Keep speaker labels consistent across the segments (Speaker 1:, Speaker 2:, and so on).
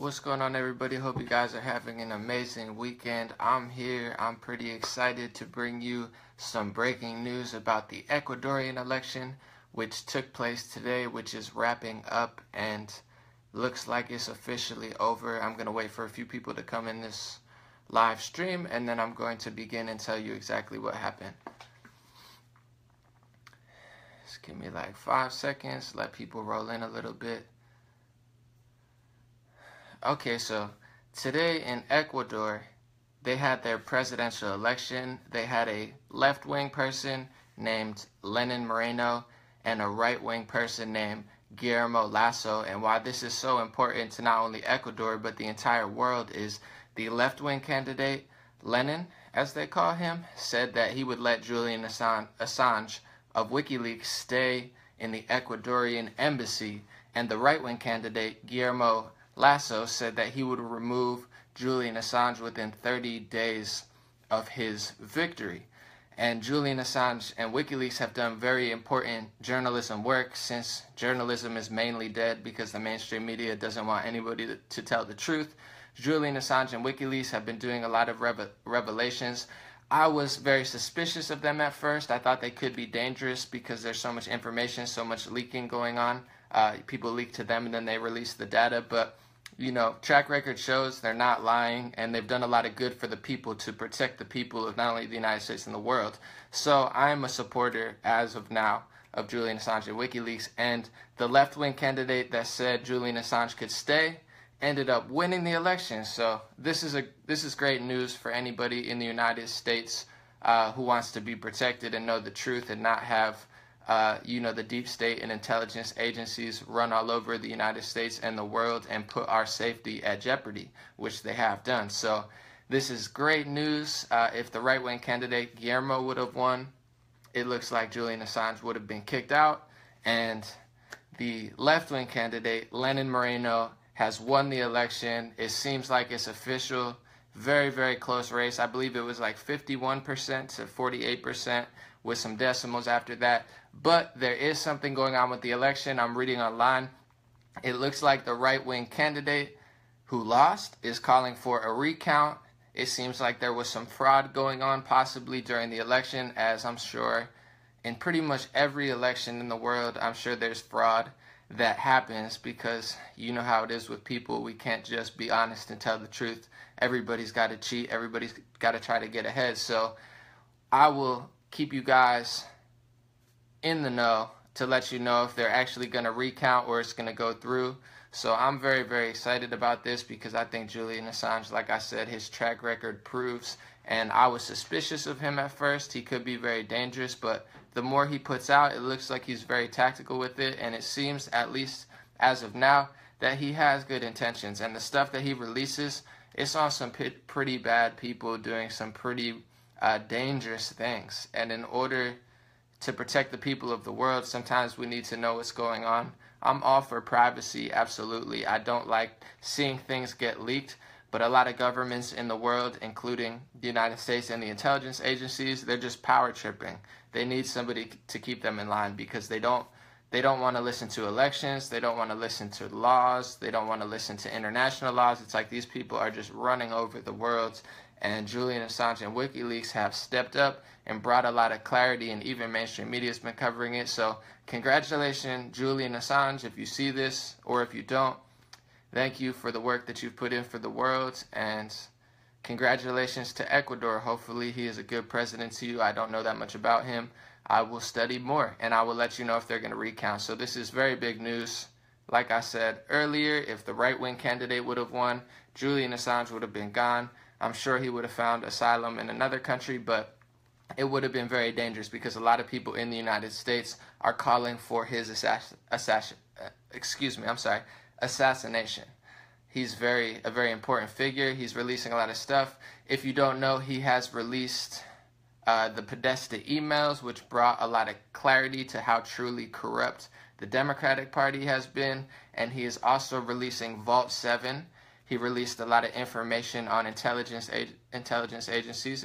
Speaker 1: What's going on, everybody? Hope you guys are having an amazing weekend. I'm here. I'm pretty excited to bring you some breaking news about the Ecuadorian election, which took place today, which is wrapping up and looks like it's officially over. I'm going to wait for a few people to come in this live stream, and then I'm going to begin and tell you exactly what happened. Just give me like 5 seconds, let people roll in a little bit. Okay, so today in Ecuador, they had their presidential election. They had a left-wing person named Lenin Moreno and a right-wing person named Guillermo Lasso. And why this is so important to not only Ecuador, but the entire world is the left-wing candidate, Lenin, as they call him, said that he would let Julian Assange of WikiLeaks stay in the Ecuadorian embassy. And the right-wing candidate, Guillermo Lasso, said that he would remove Julian Assange within 30 days of his victory. And Julian Assange and WikiLeaks have done very important journalism work, since journalism is mainly dead because the mainstream media doesn't want anybody to tell the truth. Julian Assange and WikiLeaks have been doing a lot of revelations. I was very suspicious of them at first. I thought they could be dangerous because there's so much information, so much leaking going on. People leak to them and then they release the data. But, you know, track record shows they're not lying, and they've done a lot of good for the people to protect the people of not only the United States and the world. So I'm a supporter, as of now, of Julian Assange and WikiLeaks. And the left-wing candidate that said Julian Assange could stay ended up winning the election. So this is great news for anybody in the United States who wants to be protected and know the truth and not have the deep state and intelligence agencies run all over the United States and the world and put our safety at jeopardy, which they have done. So this is great news. If the right-wing candidate Guillermo would have won, it looks like Julian Assange would have been kicked out, and the left-wing candidate Lenin Moreno has won the election. It seems like it's official. Very, very close race. I believe it was like 51% to 48% with some decimals after that. But there is something going on with the election. I'm reading online. It looks like the right-wing candidate who lost is calling for a recount. It seems like there was some fraud going on possibly during the election, as I'm sure in pretty much every election in the world, I'm sure there's fraud that happens, because you know how it is with people. We can't just be honest and tell the truth. Everybody's got to cheat. Everybody's got to try to get ahead. So I will keep you guys in the know to let you know if they're actually going to recount or it's going to go through. So I'm very, very excited about this, because I think Julian Assange, like I said, his track record proves, and I was suspicious of him at first. He could be very dangerous, but the more he puts out, it looks like he's very tactical with it, and it seems, at least as of now, that he has good intentions. And the stuff that he releases, it's on some pretty bad people doing some pretty dangerous things. And in order to protect the people of the world, sometimes we need to know what's going on. I'm all for privacy, absolutely. I don't like seeing things get leaked, but a lot of governments in the world, including the United States and the intelligence agencies, they're just power tripping. They need somebody to keep them in line, because they don't want to listen to elections, they don't want to listen to laws, they don't want to listen to international laws. It's like these people are just running over the world. And Julian Assange and WikiLeaks have stepped up and brought a lot of clarity, and even mainstream media has been covering it. So congratulations, Julian Assange, if you see this, or if you don't. Thank you for the work that you've put in for the world, and congratulations to Ecuador. Hopefully he is a good president to you. I don't know that much about him. I will study more, and I will let you know if they're going to recount. So this is very big news. Like I said earlier, if the right-wing candidate would have won, Julian Assange would have been gone. I'm sure he would have found asylum in another country, but it would have been very dangerous, because a lot of people in the United States are calling for his assassination. He's a very important figure. He's releasing a lot of stuff. If you don't know, he has released the Podesta emails, which brought a lot of clarity to how truly corrupt the Democratic Party has been. And he is also releasing Vault 7. He released a lot of information on intelligence agencies,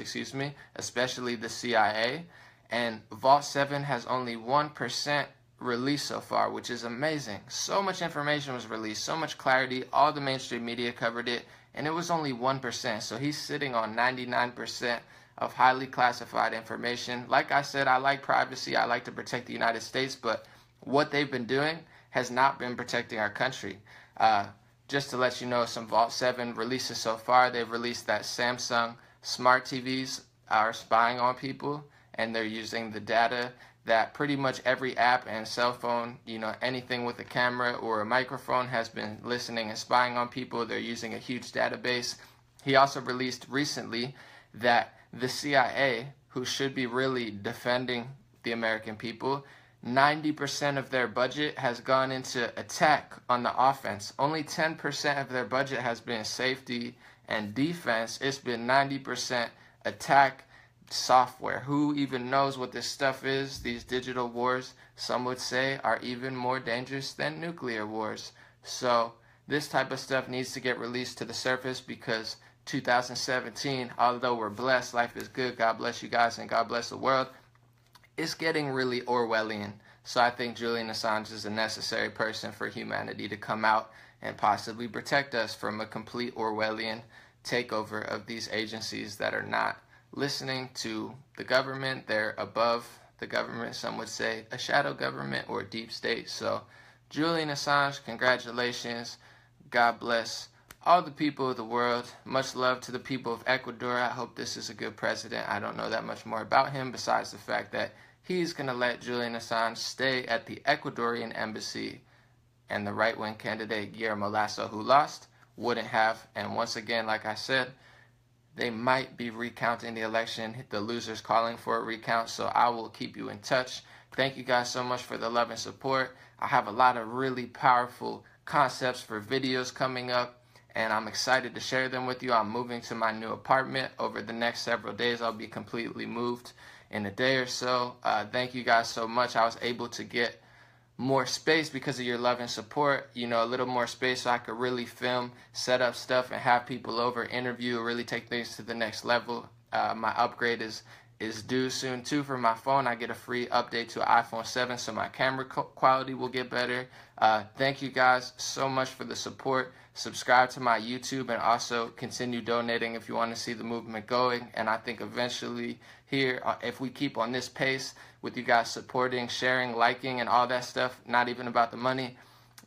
Speaker 1: especially the CIA. And Vault 7 has only 1% released so far, which is amazing. So much information was released, so much clarity. All the mainstream media covered it, and it was only 1%. So he's sitting on 99% of highly classified information. Like I said, I like privacy. I like to protect the United States, but what they've been doing has not been protecting our country. Just to let you know, some Vault 7 releases so far. They've released that Samsung smart TVs are spying on people, and they're using the data that pretty much every app and cell phone, anything with a camera or a microphone has been listening and spying on people. They're using a huge database. He also released recently that the CIA, who should be really defending the American people, 90% of their budget has gone into attack on the offense. Only 10% of their budget has been safety and defense. It's been 90% attack software. Who even knows what this stuff is? These digital wars, some would say, are even more dangerous than nuclear wars. So this type of stuff needs to get released to the surface, because 2017, although we're blessed, life is good, God bless you guys and God bless the world, it's getting really Orwellian. So I think Julian Assange is a necessary person for humanity to come out and possibly protect us from a complete Orwellian takeover of these agencies that are not listening to the government. They're above the government, some would say a shadow government or a deep state. So Julian Assange, congratulations. God bless all the people of the world. Much love to the people of Ecuador. I hope this is a good president. I don't know that much more about him besides the fact that he's going to let Julian Assange stay at the Ecuadorian embassy, and the right-wing candidate Guillermo Lasso, who lost, wouldn't have. And once again, like I said, they might be recounting the election. The loser's calling for a recount, so I will keep you in touch. Thank you guys so much for the love and support. I have a lot of really powerful concepts for videos coming up, and I'm excited to share them with you. I'm moving to my new apartment. Over the next several days, I'll be completely moved in a day or so. Thank you guys so much. I was able to get more space because of your love and support, a little more space so I could really film, set up stuff, and have people over, interview, really take things to the next level. My upgrade is due soon too for my phone. I get a free update to iPhone 7, so my camera quality will get better. Thank you guys so much for the support. Subscribe to my YouTube, and also continue donating if you want to see the movement going. And I think eventually here, if we keep on this pace with you guys supporting, sharing, liking, and all that stuff, not even about the money,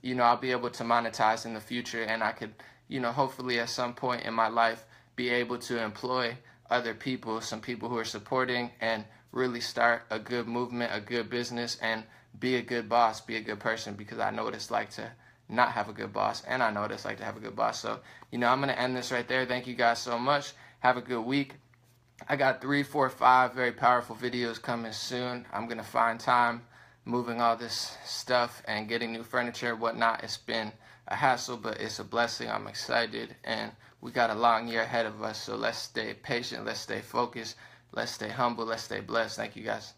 Speaker 1: I'll be able to monetize in the future, and I could, hopefully at some point in my life be able to employ other people, some people who are supporting, and really start a good movement, a good business, and be a good boss, be a good person, because I know what it's like to not have a good boss, and I know what it's like to have a good boss. So, I'm going to end this right there. Thank you guys so much. Have a good week. I got 3, 4, 5 very powerful videos coming soon. I'm going to find time moving all this stuff and getting new furniture and whatnot. It's been a hassle, but it's a blessing. I'm excited, and we got a long year ahead of us. So let's stay patient. Let's stay focused. Let's stay humble. Let's stay blessed. Thank you guys.